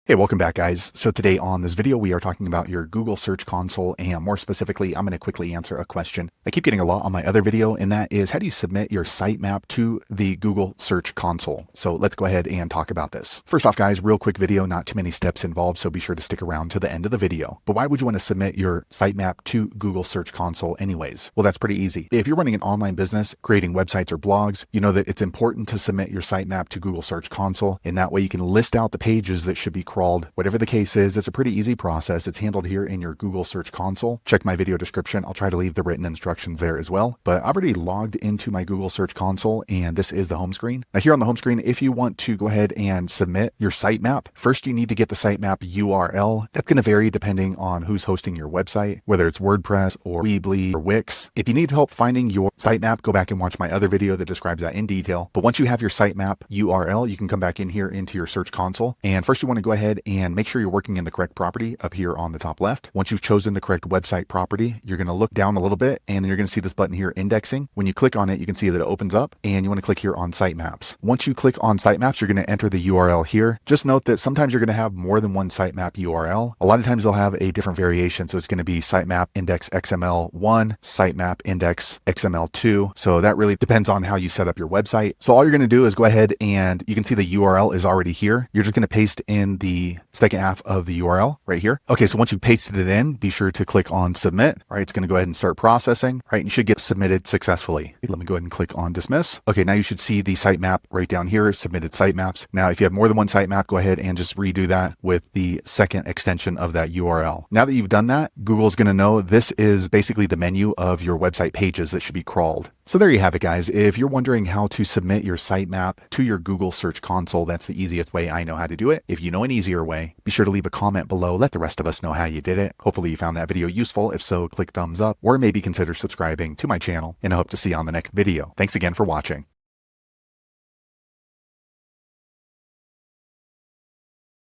Hey, welcome back guys. So today on this video, we are talking about your Google Search Console, and more specifically, I'm going to quickly answer a question I keep getting a lot on my other video, and that is how do you submit your sitemap to the Google Search Console? So let's go ahead and talk about this. First off guys, real quick video, not too many steps involved, so be sure to stick around to the end of the video. But why would you want to submit your sitemap to Google Search Console anyways? Well, that's pretty easy. If you're running an online business, creating websites or blogs, you know that it's important to submit your sitemap to Google Search Console, and that way you can list out the pages that should be crawled. Whatever the case is, it's a pretty easy process. It's handled here in your Google Search Console. Check my video description. I'll try to leave the written instructions there as well. But I've already logged into my Google Search Console, and this is the home screen. Now here on the home screen, if you want to go ahead and submit your sitemap, first you need to get the sitemap URL. That's going to vary depending on who's hosting your website, whether it's WordPress or Weebly or Wix. If you need help finding your sitemap, go back and watch my other video that describes that in detail. But once you have your sitemap URL, you can come back in here into your Search Console. And first you want to go ahead and make sure you're working in the correct property up here on the top left. Once you've chosen the correct website property, you're going to look down a little bit, and then you're going to see this button here, indexing. When you click on it, you can see that it opens up, and you want to click here on sitemaps. Once you click on sitemaps, you're going to enter the URL here. Just note that sometimes you're going to have more than one sitemap URL. A lot of times they'll have a different variation. So it's going to be sitemap index XML1, sitemap index XML2. So that really depends on how you set up your website. So all you're going to do is go ahead, and you can see the URL is already here. You're just going to paste in the second half of the URL right here. Okay, so once you pasted it in, be sure to click on submit. All right, it's going to go ahead and start processing. All right, you should get submitted successfully. Let me go ahead and click on dismiss. Okay, now you should see the sitemap right down here, submitted sitemaps. Now, if you have more than one sitemap, go ahead and just redo that with the second extension of that URL. Now that you've done that, Google's going to know this is basically the menu of your website pages that should be crawled. So there you have it, guys. If you're wondering how to submit your sitemap to your Google Search Console, that's the easiest way I know how to do it. If you know an easier way, be sure to leave a comment below. Let the rest of us know how you did it. Hopefully you found that video useful. If so, click thumbs up or maybe consider subscribing to my channel, and I hope to see you on the next video. Thanks again for watching.